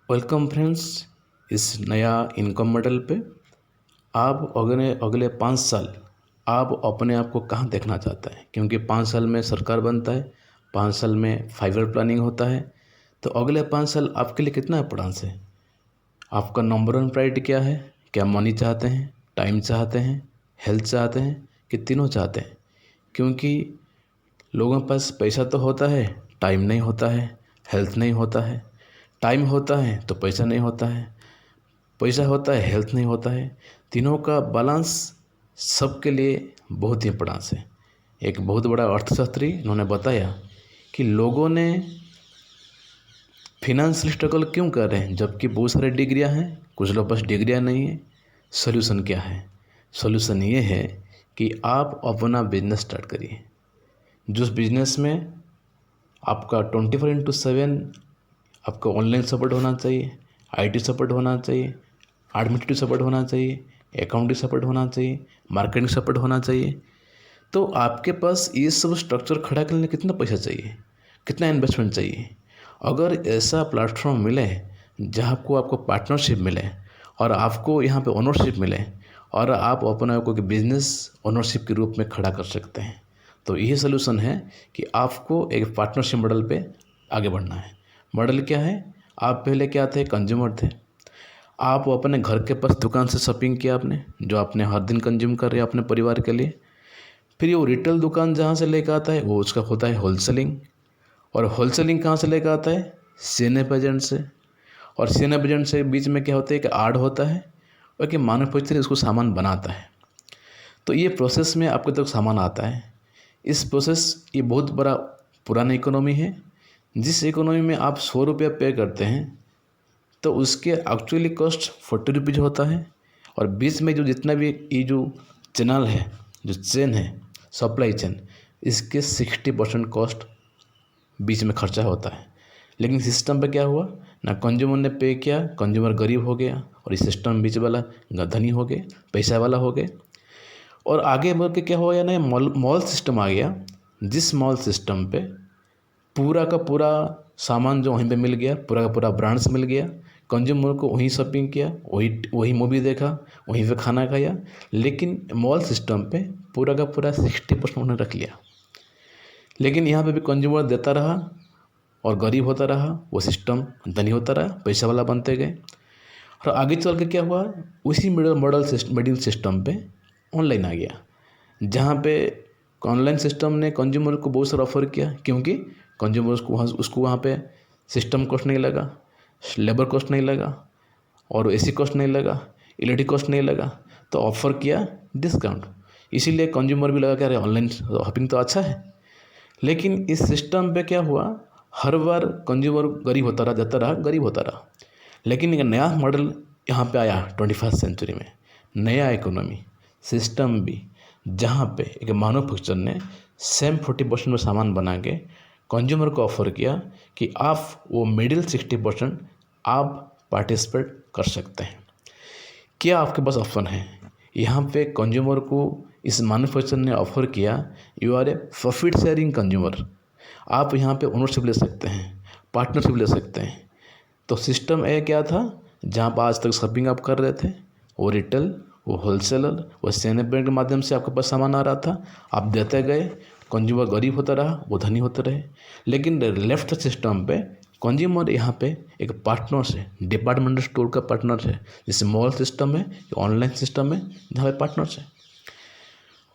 Welcome friends. इस नया income model पे आप अगले अगले 5 साल आप अपने आप को कहाँ देखना चाहता है, क्योंकि 5 साल में सरकार बनता है, 5 साल में 5 ईयर प्लानिंग होता है। तो अगले 5 साल आपके लिए कितना इंपॉर्टेंस है? आपका नंबर वन प्रायोरिटी क्या है? क्या मनी चाहते हैं, टाइम चाहते हैं, हेल्थ चाहते हैं, कि तीनों चाहते हैं? क्योंकि लोगों के पास पैसा तो होता है, टाइम नहीं होता है, हेल्थ नहीं होता है। टाइम होता है तो पैसा नहीं होता है, पैसा होता है हेल्थ नहीं होता है। तीनों का बैलेंस सबके लिए बहुत ही इम्पोर्टेंस है। एक बहुत बड़ा अर्थशास्त्री इन्होंने बताया कि लोगों ने फिनेंशियल स्ट्रगल क्यों कर रहे हैं जबकि बहुत सारे डिग्रियां हैं, कुछ लोग पास डिग्रियां नहीं है। सोल्यूशन क्या है? सोल्यूशन ये है कि आप अपना बिजनेस स्टार्ट करिए। जिस बिजनेस में आपका 24/7 आपका ऑनलाइन सपोर्ट होना चाहिए, आईटी सपोर्ट होना चाहिए, एडमिनिस्ट्रेटिव सपोर्ट होना चाहिए, अकाउंटिंग सपोर्ट होना चाहिए, मार्केटिंग सपोर्ट होना चाहिए। तो आपके पास ये सब स्ट्रक्चर खड़ा करने कितना पैसा चाहिए, कितना इन्वेस्टमेंट चाहिए? अगर ऐसा प्लेटफॉर्म मिले जहाँ को आपको पार्टनरशिप मिले और आपको यहाँ पे ओनरशिप मिले और आप अपने आप को बिजनेस ओनरशिप के रूप में खड़ा कर सकते हैं, तो यही सोल्यूशन है कि आपको एक पार्टनरशिप मॉडल पे आगे बढ़ना है। मॉडल क्या है? आप पहले क्या थे? कंज्यूमर थे। आप अपने घर के पास दुकान से शॉपिंग किया आपने, जो आपने हर दिन कंज्यूम कर रहे हैं अपने परिवार के लिए। फिर वो रिटेल दुकान जहाँ से लेकर आता है वो उसका होता है होलसेलिंग, और होलसेलिंग कहाँ से लेकर आता है? सीएनएफ एजेंट से। और सीएनएफ एजेंट से बीच में क्या होता है कि आड़ होता है और कि मैन्युफैक्चरर उसको सामान बनाता है। तो ये प्रोसेस में आपके तक सामान आता है। इस प्रोसेस ये बहुत बड़ा पुराना इकोनॉमी है। जिस इकोनॉमी में आप 100 रुपया पे करते हैं तो उसके एक्चुअली कॉस्ट 40 रुपीज़ होता है, और बीच में जो जितना भी ये जो चैनल है, जो चेन है, सप्लाई चेन, इसके 60% कॉस्ट बीच में खर्चा होता है। लेकिन सिस्टम पे क्या हुआ ना, कंज्यूमर ने पे किया, कंज्यूमर गरीब हो गया और इस सिस्टम बीच वाला धनी हो गए, पैसा वाला हो गए। और आगे बढ़ के क्या हो गया ना, मॉल सिस्टम आ गया। जिस मॉल सिस्टम पे पूरा का पूरा सामान जो वहीं पे मिल गया, पूरा का पूरा ब्रांड्स मिल गया, कंज्यूमर को वहीं शॉपिंग किया, वही मूवी देखा, वहीं पे खाना खाया। लेकिन मॉल सिस्टम पे पूरा का पूरा 60% उन्होंने रख लिया। लेकिन यहाँ पे भी कंज्यूमर देता रहा और गरीब होता रहा, वो सिस्टम धनी होता रहा, पैसा वाला बनते गए। और आगे चल के क्या हुआ, उसी मिडिल सिस्टम पे ऑनलाइन आ गया, जहाँ पे ऑनलाइन सिस्टम ने कंज्यूमर को बहुत सारा ऑफर किया, क्योंकि कंज्यूमर उसको वहाँ पे सिस्टम कॉस्ट नहीं लगा, लेबर कॉस्ट नहीं लगा, और एसी कॉस्ट नहीं लगा, इलेक्ट्रिक कॉस्ट नहीं लगा, तो ऑफ़र किया डिस्काउंट। इसीलिए कंज्यूमर भी लगा कि अरे ऑनलाइन शॉपिंग तो अच्छा है। लेकिन इस सिस्टम पे क्या हुआ, हर बार कंज्यूमर गरीब होता रहा, देता रहा, गरीब होता रहा। लेकिन एक नया मॉडल यहाँ पे आया 21st सेंचुरी में, नया इकोनॉमी सिस्टम भी, जहाँ पे एक मैन्युफैक्चरर ने सेम 40% में सामान बना के कंज्यूमर को ऑफर किया कि आप वो मिडिल 60% आप पार्टिसिपेट कर सकते हैं। क्या आपके पास ऑप्शन है? यहाँ पे कंज्यूमर को इस मैन्युफैक्चरर ने ऑफर किया, you are a profit sharing consumer. आप यहाँ पे ओनरशिप ले सकते हैं, पार्टनरशिप ले सकते हैं। तो सिस्टम ए क्या था, जहाँ पर आज तक शॉपिंग आप कर रहे थे, वो रिटेल, वो होलसेलर, वो सीएनएफ बैंक के माध्यम से आपके पास सामान आ रहा था, आप देते गए, कंज्यूमर गरीब होता रहा, वो धनी होते रहे। लेकिन लेफ्ट सिस्टम पे कंज्यूमर यहाँ पे एक पार्टनर से, डिपार्टमेंटल स्टोर का पार्टनर है, जैसे मॉल सिस्टम है, ऑनलाइन सिस्टम है, जहाँ पे पार्टनर है।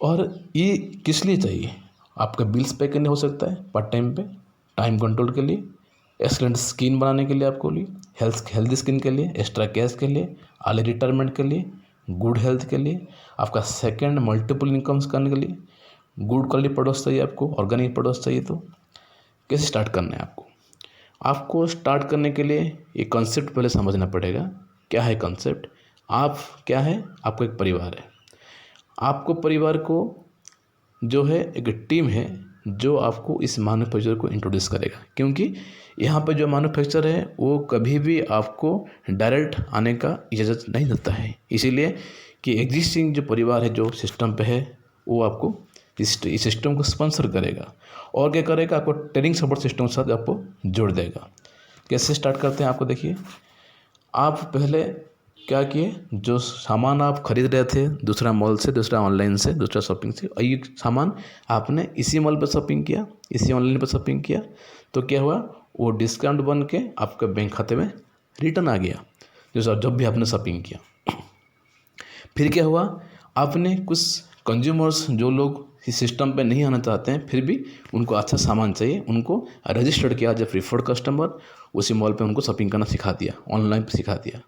और ये किस लिए चाहिए? आपका बिल्स पे करने हो सकता है पार्ट टाइम पे, टाइम कंट्रोल के लिए, एक्सलेंट स्किन बनाने के लिए, आपको लिए हेल्थ स्किन के लिए, एक्स्ट्रा कैश के लिए, अर्ली रिटायरमेंट के लिए, गुड हेल्थ के लिए, आपका सेकंड मल्टीपल इनकम्स करने के लिए, गुड क्वालिटी प्रोडक्ट्स चाहिए आपको, ऑर्गेनिक प्रोडक्ट्स चाहिए। तो कैसे स्टार्ट करना है आपको? आपको स्टार्ट करने के लिए ये कॉन्सेप्ट पहले समझना पड़ेगा। क्या है कॉन्सेप्ट? आप क्या है? आपको एक परिवार है। आपको परिवार को जो है एक टीम है जो आपको इस मैन्युफैक्चरर को इंट्रोड्यूस करेगा, क्योंकि यहाँ पर जो मैन्युफैक्चरर है वो कभी भी आपको डायरेक्ट आने का इजाज़त नहीं देता है। इसीलिए कि एग्जिस्टिंग जो परिवार है, जो सिस्टम पे है, वो आपको इस सिस्टम को स्पॉन्सर करेगा और क्या करेगा, आपको ट्रेनिंग सपोर्ट सिस्टम के साथ आपको जोड़ देगा। कैसे स्टार्ट करते हैं आपको देखिए। आप पहले क्या किए, जो सामान आप खरीद रहे थे दूसरा मॉल से, दूसरा ऑनलाइन से, दूसरा शॉपिंग से, और ये सामान आपने इसी मॉल पर शॉपिंग किया, इसी ऑनलाइन पर शॉपिंग किया, तो क्या हुआ, वो डिस्काउंट बन के आपके बैंक खाते में रिटर्न आ गया, जब भी आपने शॉपिंग किया। फिर क्या हुआ, आपने कुछ कंज्यूमर्स जो लोग इस सिस्टम पे नहीं आना चाहते हैं, फिर भी उनको अच्छा सामान चाहिए, उनको रजिस्टर्ड किया एज ए प्रीफर्ड कस्टमर, उसी मॉल पे उनको शॉपिंग करना सिखा दिया, ऑनलाइन पे सिखा दिया।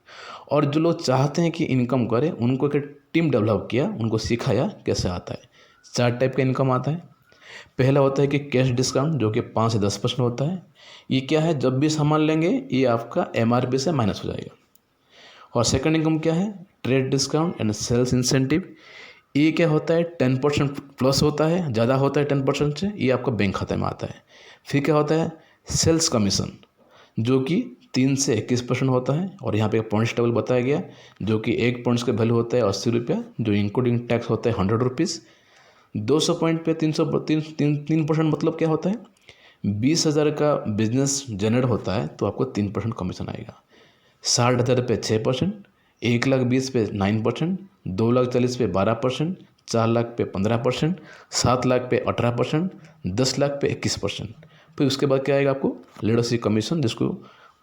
और जो लोग चाहते हैं कि इनकम करें, उनको एक टीम डेवलप किया, उनको सिखाया कैसे आता है। 4 टाइप का इनकम आता है। पहला होता है कि कैश डिस्काउंट, जो कि 5 से 10% होता है। ये क्या है, जब भी सामान लेंगे ये आपका MRP से माइनस हो जाएगा। और सेकंड इनकम क्या है, trade discount and sales incentive. ये क्या होता है, 10% प्लस होता है, ज़्यादा होता है 10% से, ये आपका बैंक खाते में आता है। फिर क्या होता है, सेल्स कमीशन, जो कि 3 से 21% होता है। और यहाँ पे पॉइंट्स टेबल बताया गया, जो कि 1 पॉइंट्स का वैल्यू होता है 80 रुपया, जो इंक्लूडिंग टैक्स होता है 100 रुपीज़। 200 पॉइंट पे 3% मतलब क्या होता है, 20,000 का बिजनेस जनरेट होता है तो आपको 3% कमीशन आएगा। 60,000 पे 6%, 1,20,000 पे 9%, 2,40,000 पे 12%, 4,00,000 पे 15%, 7,00,000 पे 18%, 10,00,000 पे 21%। फिर उसके बाद क्या आएगा आपको, लीडरशिप कमीशन, जिसको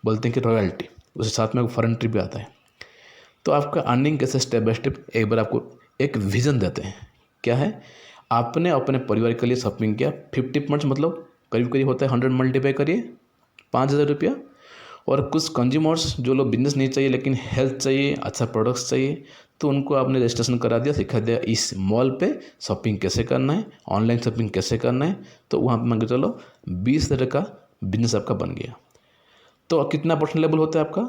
बोलते हैं कि रॉयल्टी, उसके साथ में फॉरेन ट्रिप भी आता है। तो आपका अर्निंग कैसे स्टेप बाय स्टेप, एक बार आपको एक विजन देते हैं। क्या है, आपने अपने परिवार के लिए शॉपिंग किया, 50% मतलब करीब करीब होता है 100 मल्टीप्लाई करिए 5,000 रुपया। और कुछ कंज्यूमर्स जो लोग बिजनेस नहीं चाहिए लेकिन हेल्थ चाहिए, अच्छा प्रोडक्ट्स चाहिए, तो उनको आपने रजिस्ट्रेशन करा दिया, सिखा दिया इस मॉल पे शॉपिंग कैसे करना है, ऑनलाइन शॉपिंग कैसे करना है। तो वहाँ पे मान के चलो 20,000 का बिजनेस आपका बन गया। तो कितना परसेंट लेवल होता है आपका,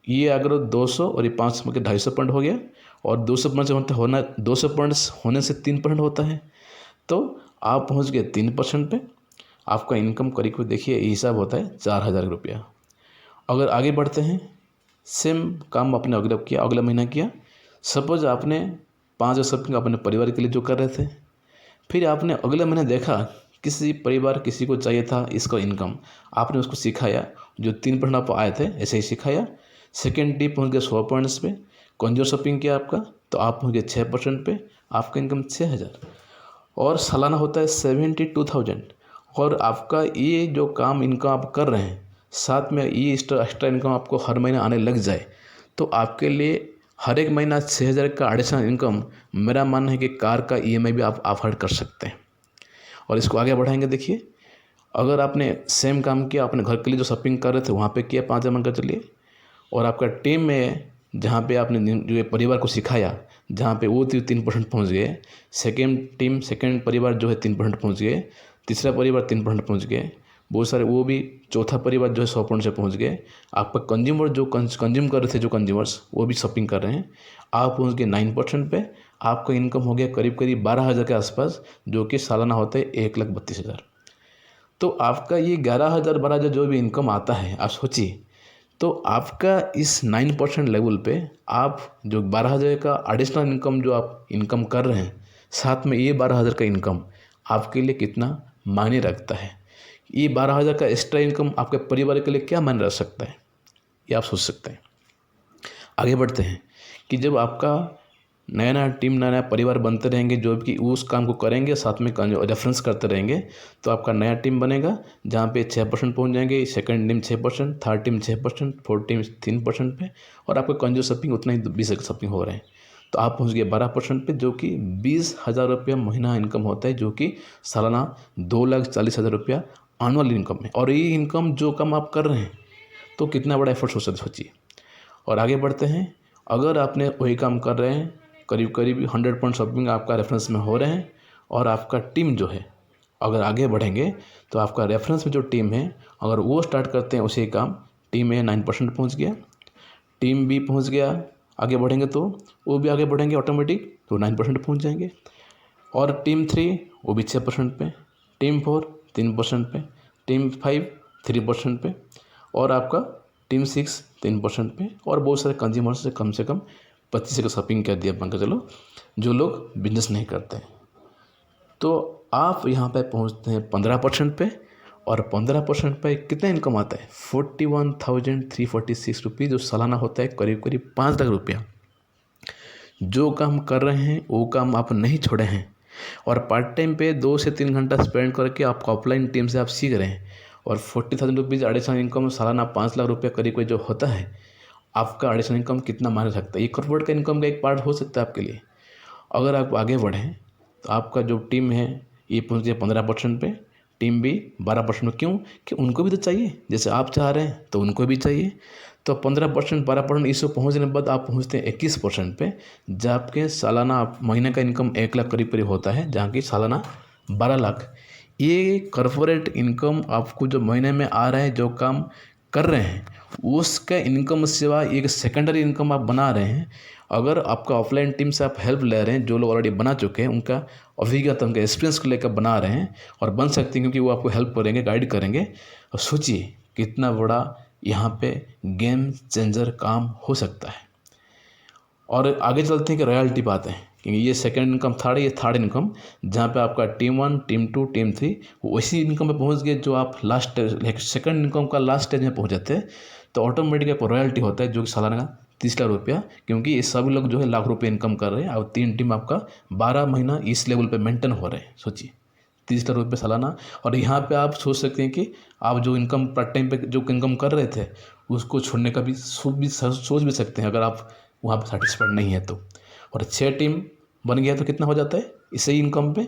ये अगर 200 और ये 5 में 250 पॉइंट हो गया। और 200 पॉइंट से होना 200 पॉइंट्स होने से 3% होता है, तो आप पहुँच गए 3% पे। आपका इनकम करीब करीब देखिए हिसाब होता है 4,000 रुपया। अगर आगे बढ़ते हैं, सेम काम आपने अगला महीना किया। सपोज आपने 5,000 शॉपिंग अपने परिवार के लिए जो कर रहे थे, फिर आपने अगले महीने देखा किसी परिवार किसी को चाहिए था इसका इनकम, आपने उसको सिखाया, जो 3% आप आए थे ऐसे ही सिखाया। सेकेंड डी पहुँच गए 100 पॉइंट्स पे, कंज्यूमर शॉपिंग किया आपका, तो आप पहुँच गए 6% पे, आपका इनकम 6,000। और सालाना होता है 72,000। और आपका ये जो काम इनकम आप कर रहे हैं, साथ में ये एक्स्ट्रा इनकम आपको हर महीने आने लग जाए, तो आपके लिए हर एक महीना 6,000 का एडिशनल इनकम, मेरा मानना है कि कार का EMI भी आप अफोर्ड कर सकते हैं। और इसको आगे बढ़ाएंगे। देखिए, अगर आपने सेम काम किया, अपने घर के लिए जो शॉपिंग कर रहे थे वहाँ पे किया 5,000 मान कर चलिए, और आपका टीम में जहाँ पे आपने जो परिवार को सिखाया, जहाँ पे वो 3% पहुँच गए, सेकेंड परिवार जो है 3% पहुँच गए, तीसरा परिवार 3% पहुँच गए, बहुत सारे वो भी, चौथा परिवार जो है 100 पॉइंट से पहुँच गए। आपका कंज्यूमर जो कंज्यूम कर रहे थे, जो कंज्यूमर्स वो भी शॉपिंग कर रहे हैं, आप पहुँच गए 9% पे। आपका इनकम हो गया करीब करीब 12,000 के आसपास, जो कि सालाना होता है 1,32,000। तो आपका ये 11,000 12,000 जो भी इनकम आता है, आप सोचिए, तो आपका इस 9% लेवल पे आप जो 12,000 का एडिशनल इनकम जो आप इनकम कर रहे हैं, साथ में ये 12,000 का इनकम आपके लिए कितना मायने रखता है। ये 12,000 का एक्स्ट्रा इनकम आपके परिवार के लिए क्या मायने रख सकता है, ये आप सोच सकते हैं। आगे बढ़ते हैं कि जब आपका नया नया टीम, नया नया परिवार बनते रहेंगे, जो कि उस काम को करेंगे, साथ में रेफरेंस करते रहेंगे, तो आपका नया टीम बनेगा, जहाँ पे 6% पहुँच जाएंगे, second team 6%, third team 6%, fourth team 3% पे, और आपका कंज्यूमर शॉपिंग उतना ही 20 का शॉपिंग हो रहे हैं, तो आप पहुँच गए 12% पे, जो कि 20,000 रुपया महीना इनकम होता है, जो कि सालाना 2,40,000 रुपया एनुअल इनकम है। और ये इनकम जो कम आप कर रहे हैं, तो कितना बड़ा एफर्ट सोचिए। और आगे बढ़ते हैं, अगर आपने वही काम कर रहे हैं, करीब करीब 100% शॉपिंग आपका रेफरेंस में हो रहे हैं, और आपका टीम जो है, अगर आगे बढ़ेंगे तो आपका रेफरेंस में जो टीम है, अगर वो स्टार्ट करते हैं उसी काम, टीम में 9% पहुँच गया, टीम भी पहुँच गया, आगे बढ़ेंगे तो वो भी आगे बढ़ेंगे ऑटोमेटिक, तो 9% पहुँच जाएंगे। और टीम 3 वो भी 6% पे, टीम 4 3% पे, टीम 5 3% पे, और आपका टीम 6 3% पे, और बहुत सारे कंज्यूमर्स से कम 25 का शॉपिंग कर दिया मान के चलो, जो लोग बिजनेस नहीं करते हैं। तो आप यहाँ पे पहुँचते हैं 15% पे, और 15% पे कितना इनकम आता है? 41,346 रुपये, जो सालाना होता है करीब करीब 5 लाख रुपया। जो काम कर रहे हैं वो काम आप नहीं छोड़े हैं, और पार्ट टाइम पे 2 से 3 घंटा स्पेंड करके आपका ऑफलाइन टीम से आप सीख रहे हैं, और 40,000 रुपीज़ एडिशनल इनकम सालाना 5 लाख रुपये करीब करीब जो होता है, आपका एडिशनल इनकम कितना मायने रखता है? ये कॉर्पोरेट का इनकम का एक पार्ट हो सकता है आपके लिए। अगर आप आगे बढ़ें तो आपका जो टीम है ये पहुँच गया 15% पे, टीम भी 12% में। क्यों? कि उनको भी तो चाहिए, जैसे आप चाह रहे हैं तो उनको भी चाहिए। तो 15%, 12% इसको पहुँचने के बाद आप पहुँचते हैं 21% पे, जहाँ आपके सालाना महीने का इनकम 1 लाख करीब करीब होता है, जहाँ की सालाना 12 लाख। ये कॉर्पोरेट इनकम आपको जो महीने में आ रहा है, जो काम कर रहे हैं उसका इनकम सिवा एक सेकेंडरी इनकम आप बना रहे हैं। अगर आपका ऑफलाइन टीम से आप हेल्प ले रहे हैं, जो लोग ऑलरेडी बना चुके हैं उनका अभिज्ञता, उनका एक्सपीरियंस को लेकर बना रहे हैं, और बन सकते हैं क्योंकि वो आपको हेल्प करेंगे, गाइड करेंगे। और सोचिए कितना बड़ा यहाँ पे गेम चेंजर काम हो सकता है। और आगे चलते हैं कि रॉयल्टी पे आते हैं, क्योंकि ये सेकंड इनकम, ये थर्ड इनकम, जहाँ पे आपका टीम 1, टीम 2, टीम 3 वैसी इनकम पे पहुँच गए जो आप लास्ट सेकंड इनकम का लास्ट स्टेज में पहुँच जाते हैं, तो ऑटोमेटिक आपको रॉयल्टी होता है जो कि सालाना 30 लाख रुपया, क्योंकि ये सभी लोग जो है लाख रुपये इनकम कर रहे हैं, और 3 टीम आपका 12 महीना इस लेवल पे मेंटेन हो रहे हैं। सोचिए 30 लाख रुपये सालाना। और यहाँ पे आप सोच सकते हैं कि आप जो इनकम पार्ट टाइम पे जो इनकम कर रहे थे उसको छोड़ने का भी सोच भी सकते हैं, अगर आप वहाँ पे सेटिस्फाइड नहीं है तो। और 6 टीम बन गया तो कितना हो जाता है इसी इनकम पे?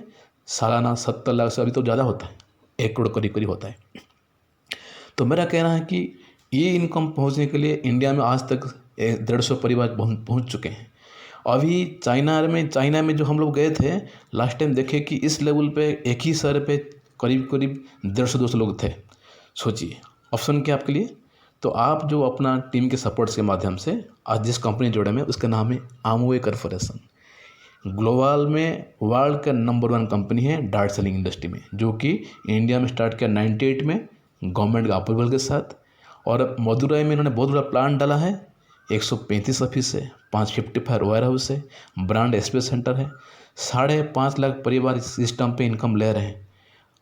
सालाना 70 लाख से अभी तो ज़्यादा होता है, 1 करोड़ करीब करीब होता है। तो मेरा कहना है कि ये इनकम पहुंचने के लिए इंडिया में आज तक 150 परिवार पहुंच चुके हैं। अभी चाइना में जो हम लोग गए थे लास्ट टाइम, देखे कि इस लेवल पे एक ही शहर पे करीब करीब 150-200 लोग थे। सोचिए ऑप्शन क्या आपके लिए। तो आप जो अपना टीम के सपोर्ट्स के माध्यम से आज जिस कंपनी जोड़े में, उसका नाम है आमवे कॉर्पोरेशन। ग्लोबल में वर्ल्ड का नंबर 1 कंपनी है डार्ट सेलिंग इंडस्ट्री में, जो कि इंडिया में स्टार्ट किया 98 में गवर्नमेंट का अप्रूवल के साथ। और मदुरई में इन्होंने बहुत बड़ा प्लांट डाला है, 135 ऑफिस है, 555 वेयर हाउस है, ब्रांड एक्सप्रेस सेंटर है। 5.5 लाख परिवार इस सिस्टम पे इनकम ले रहे हैं।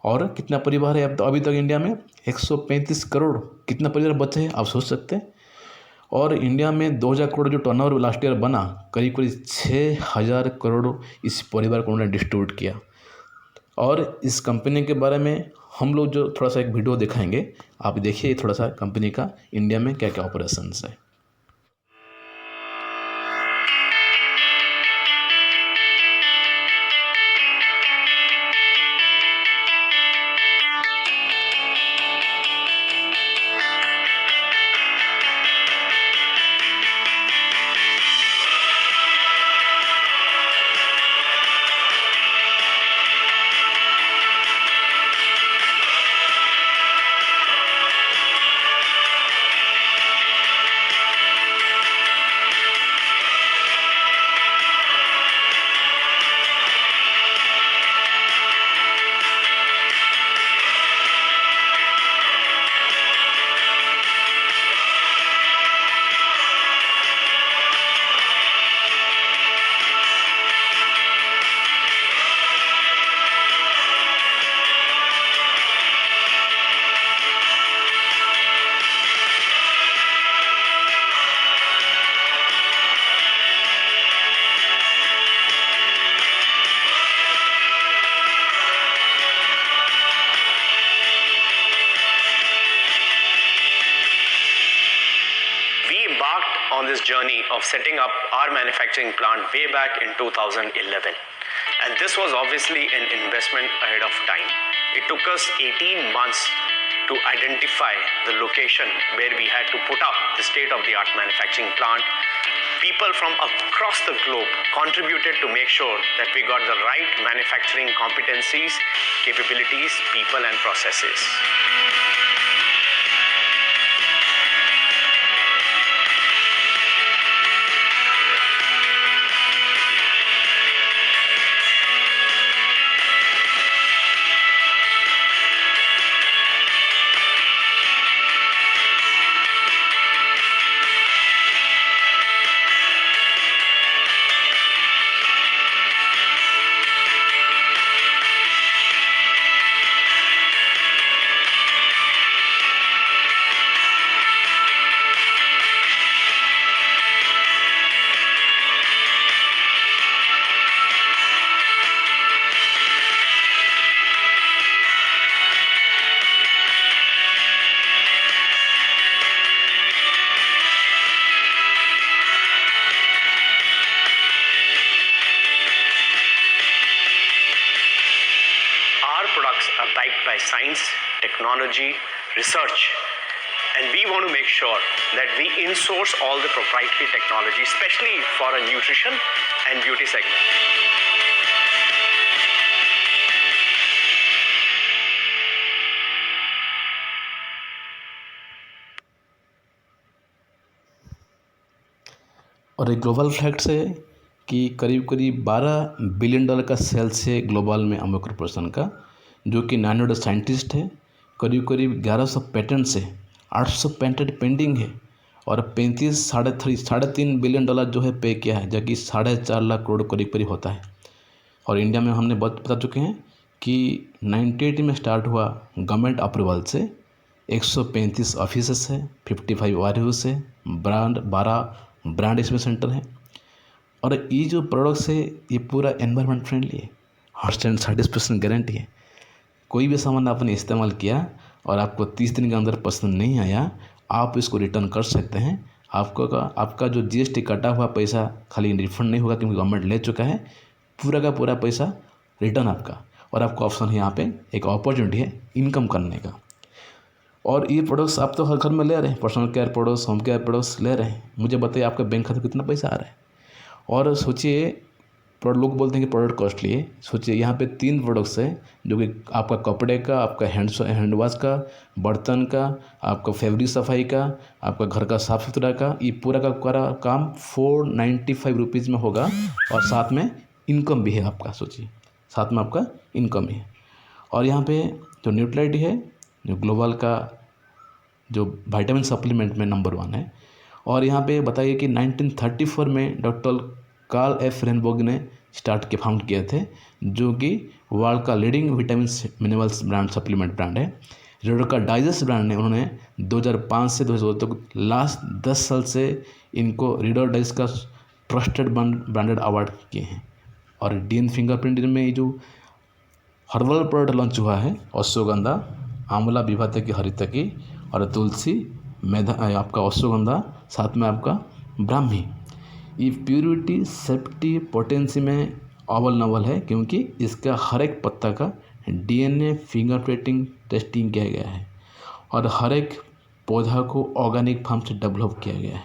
और कितना परिवार है अब तो अभी तक इंडिया में? 135 करोड़। कितना परिवार बचे हैं आप सोच सकते हैं। और इंडिया में 2000 करोड़ जो टर्नओवर लास्ट ईयर बना, करीब करीब 6000 करोड़ इस परिवार को उन्होंने डिस्ट्रीब्यूट किया। और इस कंपनी के बारे में हम लोग जो थोड़ा सा एक वीडियो दिखाएंगे, आप देखिए थोड़ा सा कंपनी का इंडिया में क्या क्या ऑपरेशंस है। On this journey of setting up our manufacturing plant way back in 2011, and this was obviously an investment ahead of time. It took us 18 months to identify the location where we had to put up the state-of-the-art manufacturing plant. People from across the globe contributed to make sure that we got the right manufacturing competencies, capabilities, people and processes. are backed by science, technology, research, and we want to make sure that we in-source all the proprietary technology, especially for a nutrition and beauty segment. और एक global facts है कि करीब करीब $12 billion का sales है global में Amul corporation का, जो कि 900 साइंटिस्ट है, करीब करीब 1100 पेटेंट्स है, 800 पेटेंट पेंडिंग है और 3.5 बिलियन जो है पे किया है, जो कि 4.5 लाख करोड़ करीब करीब होता है। और इंडिया में हमने बता चुके हैं कि 98 में स्टार्ट हुआ गवर्नमेंट अप्रूवल से, 135 ऑफिसेस है, 55 वायरहाउस है, 12 ब्रांड इसमें सेंटर है। और ये जो प्रोडक्ट्स है ये पूरा एनवायरनमेंट फ्रेंडली है, 130% गारंटी है। कोई भी सामान आपने इस्तेमाल किया और आपको 30 दिन के अंदर पसंद नहीं आया, आप इसको रिटर्न कर सकते हैं। आपका जो GST कटा हुआ पैसा खाली रिफंड नहीं होगा, क्योंकि गवर्नमेंट ले चुका है, पूरा का पूरा पैसा रिटर्न आपका। और आपको ऑप्शन है यहाँ पे, एक अपॉर्चुनिटी है इनकम करने का। और ये प्रोडक्ट्स आप तो हर घर में ले रहे हैं, personal care products, home care products ले रहे हैं। मुझे बताइए आपके बैंक खाते में कितना पैसा आ रहा है। और सोचिए, लोग बोलते हैं कि प्रोडक्ट कॉस्टली है, सोचिए यहाँ पे 3 प्रोडक्ट्स हैं, जो कि आपका कपड़े का, आपका हैंड वॉश का, बर्तन का, आपका फैब्रिक सफाई का, आपका घर का साफ़ सुथरा का, ये पूरा का पूरा काम 495 रुपीज़ में होगा। और साथ में इनकम भी है आपका, सोचिए साथ में आपका इनकम भी है। और यहाँ पे जो न्यूट्रालिटी है, जो ग्लोबल का जो विटामिन सप्लीमेंट में नंबर 1 है। और यहाँ पे बताइए कि 1934 में डॉक्टर कार्ल एफ रेनबर्ग ने फाउंड किए थे, जो कि वर्ल्ड का leading vitamin minerals brand supplement brand है। रीडर का डाइजेस्ट ब्रांड ने उन्होंने 2005 से 2002 तक लास्ट 10 साल से इनको रीडर डाइजेस्ट का ट्रस्टेड ब्रांडेड अवार्ड किए हैं। और डीएन फिंगरप्रिंट में ये जो हर्बल प्रोडक्ट लॉन्च हुआ है, अश्वगंधा, आंवला, विभाते की हरितकी और तुलसी, मेधा, आपका अश्वगंधा, साथ में आपका ब्राह्मी, ये प्योरिटी, सेफ्टी, पोटेंसी में अव्वल नवल है, क्योंकि इसका हर एक पत्ता का DNA फिंगरप्रिंटिंग टेस्टिंग किया गया है और हर एक पौधा को ऑर्गेनिक फार्म से डेवलप किया गया है।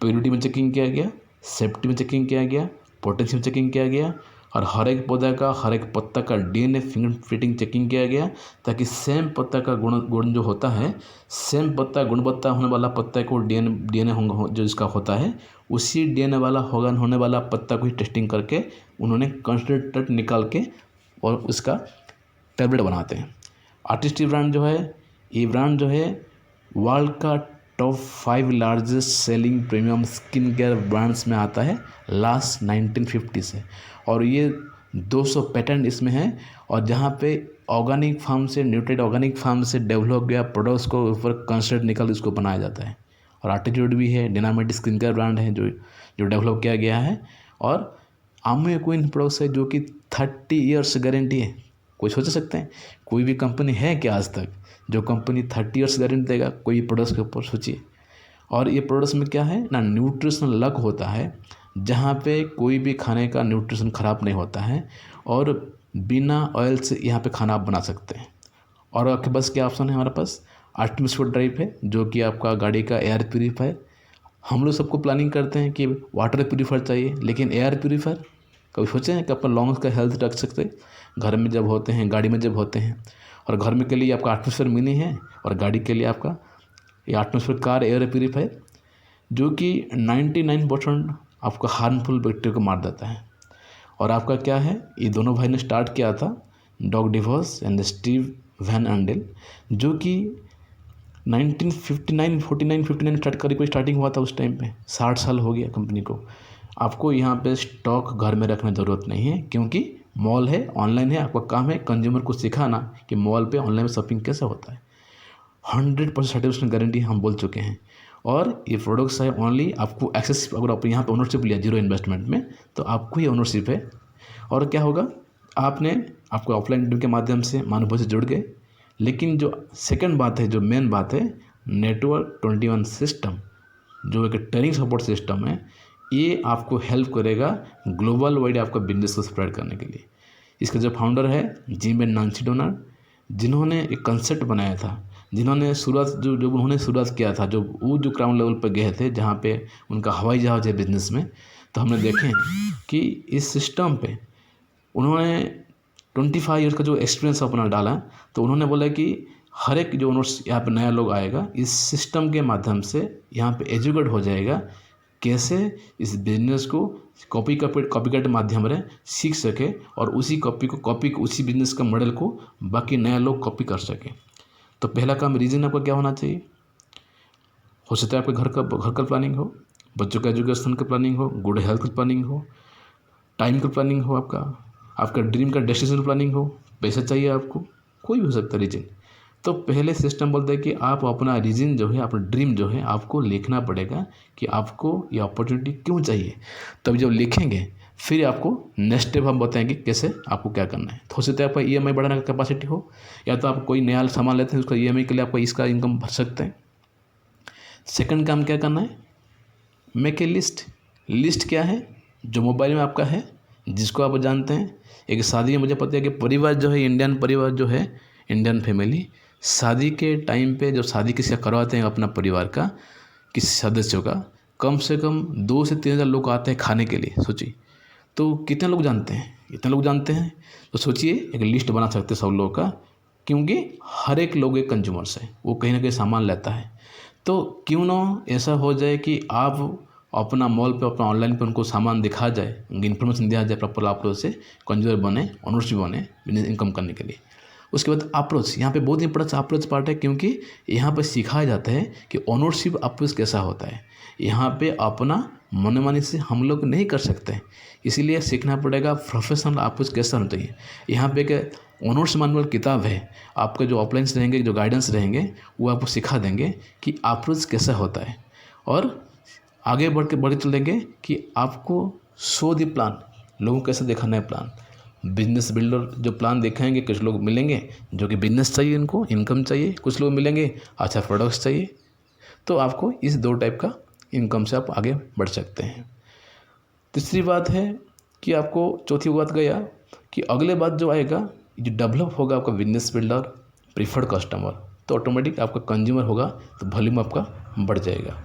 प्योरिटी में चेकिंग किया गया, सेफ्टी में चेकिंग किया गया, पोटेंसी में चेकिंग किया गया और हर एक पौधा का, हर एक पत्ता का DNA फिंगरप्रिंटिंग चेकिंग किया गया, ताकि सेम पत्ता का गुण जो होता है, सेम पत्ता गुणवत्ता होने वाला पत्ता को DNA जो इसका होता है, उसी DNA वाला होने वाला पत्ता को ही टेस्टिंग करके उन्होंने कंसंट्रेट निकाल के और उसका टैबलेट बनाते हैं। आर्टिस्टिक ब्रांड जो है, ये ब्रांड जो है वर्ल्ड का top 5 largest selling premium skin care brands में आता है लास्ट 1950 से। और ये 200 पेटेंट इसमें है। और जहाँ पे ऑर्गेनिक फार्म से, न्यूट्रेट ऑर्गेनिक फार्म से डेवलप गया प्रोडक्ट्स को ऊपर कंसंट्रेट निकाल इसको बनाया जाता है। और एटीट्यूड भी है, डिनामिट स्किन केयर ब्रांड है जो डेवलप किया गया है। और आमो क्वीन प्रोडक्ट्स है, जो कि 30 ईयर्स गारंटी है। कोई सोच सकते हैं कोई भी कंपनी है कि आज तक जो कंपनी 30 ईयर्स गारंटी देगा कोई प्रोडक्ट्स के ऊपर, सोचिए। और ये प्रोडक्ट्स में क्या है ना, न्यूट्रिशनल लक होता है, जहाँ पे कोई भी खाने का न्यूट्रिशन ख़राब नहीं होता है और बिना ऑयल से यहाँ पे खाना आप बना सकते हैं। और आपके पास क्या ऑप्शन है, हमारे पास आर्टिमिस्फोर ड्राइव है, जो कि आपका गाड़ी का एयर प्यूरीफायर। हम लोग सबको प्लानिंग करते हैं कि वाटर प्यूरीफायर चाहिए, लेकिन एयर प्यूरीफायर कभी सोचे हैं कि अपना लॉन्ग्स का हेल्थ रख सकते, घर में जब होते हैं, गाड़ी में जब होते हैं। और घर में के लिए आपका आर्टिमिस्फोर मिनी है और गाड़ी के लिए आपका ये आर्टिमिस्फोर कार एयर प्यूरीफायर, जो कि 99% आपका हार्मफुल बैक्टीरिया को मार देता है। और आपका क्या है, ये दोनों भाई ने स्टार्ट किया था, Doug DeVos and Steve Van Andel, जो कि 1959 स्टार्ट करी, कोई स्टार्टिंग हुआ था उस टाइम पे। 60 साल हो गया कंपनी को। आपको यहाँ पे स्टॉक घर में रखने ज़रूरत नहीं है, क्योंकि मॉल है, ऑनलाइन है। आपका काम है कंज्यूमर को सिखाना कि मॉल पे ऑनलाइन शॉपिंग कैसे होता है। 100% सर्टिफिकेशन गारंटी हम बोल चुके हैं। और ये प्रोडक्ट्स है ओनली आपको एक्सेस, अगर आप यहाँ पे ओनरशिप लिया 0 इन्वेस्टमेंट में, तो आपको ही ओनरशिप है। और क्या होगा, आपको ऑफलाइन मीटिंग के माध्यम से मानव से जुड़ गए। लेकिन जो सेकंड बात है, जो मेन बात है, नेटवर्क 21 सिस्टम, जो एक ट्रेनिंग सपोर्ट सिस्टम है, ये आपको हेल्प करेगा ग्लोबल वाइड आपका बिजनेस को स्प्रेड करने के लिए। इसका जो फाउंडर है जिम एंड नांसी डोनाल्ड, जिन्होंने एक कंसेप्ट बनाया था, जिन्होंने शुरुआत जो उन्होंने शुरुआत किया था, जो वो जो ग्राउंड लेवल पर गए थे जहाँ पे उनका हवाई जहाज़ है बिजनेस में, तो हमने देखे कि इस सिस्टम पे उन्होंने 25 ईयर्स का जो एक्सपीरियंस अपना डाला, तो उन्होंने बोला कि हर एक जो ओनर्स यहाँ पे नया लोग आएगा, इस सिस्टम के माध्यम से यहाँ पे एजुकेट हो जाएगा कैसे इस बिजनेस को कॉपीकैट माध्यम से सीख सके और उसी उसी बिजनेस का मॉडल को बाकी नया लोग कॉपी कर सके। तो पहला काम रीजन आपका क्या होना चाहिए? हो सकता है आपके घर का प्लानिंग हो, बच्चों का एजुकेशन का प्लानिंग हो, गुड हेल्थ का प्लानिंग हो, टाइम का प्लानिंग हो, आपका ड्रीम का डेस्टिनेशन प्लानिंग हो, पैसा चाहिए आपको, कोई भी हो सकता है रीजन। तो पहले सिस्टम बोलता है कि आप अपना रीजन जो है, अपना ड्रीम जो है, आपको लिखना पड़ेगा कि आपको ये अपॉर्चुनिटी क्यों चाहिए। तब जब लिखेंगे फिर आपको नेक्स्ट स्टेप हम बताएंगे कैसे आपको क्या करना है। तो हो सकता है आपका EMI बढ़ाने का कैपेसिटी हो, या तो आप कोई नया सामान लेते हैं उसका EMI के लिए आपका इसका इनकम भर सकते हैं। सेकंड काम क्या करना है? Make a list. लिस्ट क्या है? जो मोबाइल में आपका है, जिसको आप जानते हैं। एक शादी में मुझे पता है कि परिवार जो है, इंडियन परिवार जो है, इंडियन फैमिली, शादी के टाइम पे जब शादी किसी का करवाते हैं अपना परिवार का किसी सदस्यों का, कम से कम 2 से 3 हज़ार लोग आते हैं खाने के लिए। सोचिए तो कितने लोग जानते हैं? इतने लोग जानते हैं तो सोचिए एक लिस्ट बना सकते हैं सब लोगों का, क्योंकि हर एक लोग एक कंज्यूमर्स है, वो कहीं ना कहीं सामान लेता है। तो क्यों ना ऐसा हो जाए कि आप अपना मॉल पे, अपना ऑनलाइन पे उनको सामान दिखा जाए, उनको इन्फॉर्मेशन दिया जाए प्रॉपर, आप लोग से कंज्यूमर बने, ऑनरशिप बने बिजनेस इनकम करने के लिए। उसके बाद अप्रोच, यहाँ पे बहुत इंपॉर्टेंट अप्रोच पार्ट है, क्योंकि यहाँ पे सिखाया जाता है कि ओनरशिप अप्रोच कैसा होता है। यहाँ पे अपना मनमानी से हम लोग नहीं कर सकते, इसीलिए सीखना पड़ेगा प्रोफेशनल अप्रोच कैसा होना चाहिए। यहाँ पे एक ओनर्स मैनुअल किताब है, आपके जो ऑफलाइंस रहेंगे, जो गाइडेंस रहेंगे, वो आपको सिखा देंगे कि अप्रोच कैसा होता है। और आगे बढ़ चलेंगे कि आपको शो द प्लान, लोगों को कैसे दिखाना है प्लान। बिजनेस बिल्डर जो प्लान दिखाएंगे, कुछ लोग मिलेंगे जो कि बिजनेस चाहिए, इनको इनकम चाहिए, कुछ लोग मिलेंगे अच्छा प्रोडक्ट्स चाहिए। तो आपको इस 2 टाइप का इनकम से आप आगे बढ़ सकते हैं। तीसरी बात है कि आपको, चौथी बात गया कि अगले बात जो आएगा, जो डेवलप होगा आपका बिजनेस बिल्डर, प्रीफर्ड कस्टमर, तो ऑटोमेटिक आपका कंज्यूमर होगा, तो वॉल्यूम आपका बढ़ जाएगा।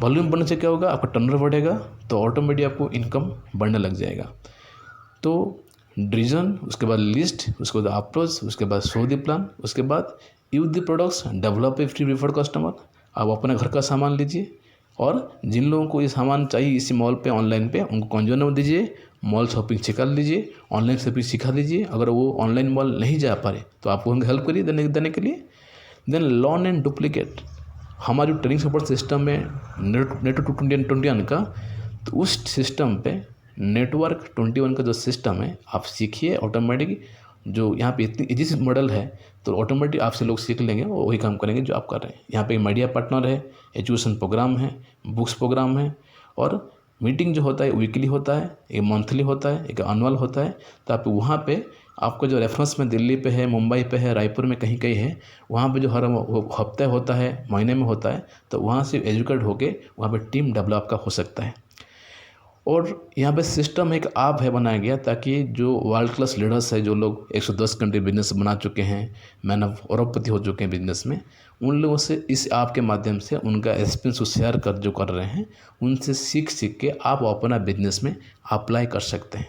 वॉल्यूम बढ़ने से क्या होगा? आपका टर्नओवर बढ़ेगा, तो ऑटोमेटिक आपको इनकम बढ़ने लग जाएगा। तो रीजन, उसके बाद लिस्ट, उसके बाद अप्रोच, उसके बाद शो द प्लान, उसके बाद use the products, develop a free preferred customer. आप अपना घर का सामान लीजिए, और जिन लोगों को ये सामान चाहिए इसी मॉल पे, ऑनलाइन पे, उनको कंज्यूमर दीजिए, मॉल शॉपिंग सिखा लीजिए, ऑनलाइन शॉपिंग सिखा दीजिए। अगर वो ऑनलाइन मॉल नहीं जा पा रहे तो आप उनको हेल्प करिए देने के लिए। देन लर्न एंड डुप्लीकेट, हमारा जो ट्रेनिंग सपोर्ट सिस्टम है नेटवर्क 21 का, तो उस सिस्टम पे नेटवर्क 21 का जो सिस्टम है आप सीखिए। ऑटोमेटिक जो यहाँ पे इतनी इजी मॉडल है, तो ऑटोमेटिक आपसे लोग सीख लेंगे, वो वही काम करेंगे जो आप कर रहे हैं। यहाँ पे मीडिया पार्टनर है, एजुकेशन प्रोग्राम है, बुक्स प्रोग्राम है, और मीटिंग जो होता है वीकली होता है, एक मंथली होता है, एक एनुअल होता है। तो आप वहाँ पे आपको जो रेफरेंस में दिल्ली पे है, मुंबई पे है, रायपुर में कहीं कहीं है, वहाँ पे जो हर हफ्ते होता है, महीने में होता है, तो वहाँ से एजुकेट होके वहाँ पे टीम डेवलप का हो सकता है। और यहाँ पे सिस्टम एक ऐप है बनाया गया, ताकि जो वर्ल्ड क्लास लीडर्स है, जो लोग 110 कंट्री बिजनेस बना चुके हैं, मैन ऑफ अरबपति हो चुके हैं बिजनेस में, उन लोगों से इस ऐप के माध्यम से उनका एक्सपीरियंस को शेयर कर जो कर रहे हैं, उनसे सीख के आप अपना बिजनेस में अप्लाई कर सकते हैं।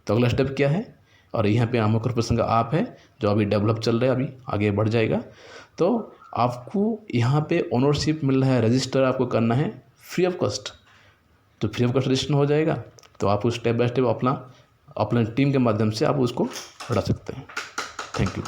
तो अगला स्टेप क्या है? और यहाँ पे आमो कॉर्पोरेशन का ऐप है जो अभी डेवलप चल रहा है, अभी आगे बढ़ जाएगा। तो आपको यहाँ पे ओनरशिप मिल रहा है, रजिस्टर आपको करना है फ्री ऑफ कॉस्ट। तो फ्री ऑफ कॉस्ट रजिस्ट्रेशन हो जाएगा, तो आप उस स्टेप बाय स्टेप अपना टीम के माध्यम से आप उसको बढ़ा सकते हैं। Thank you.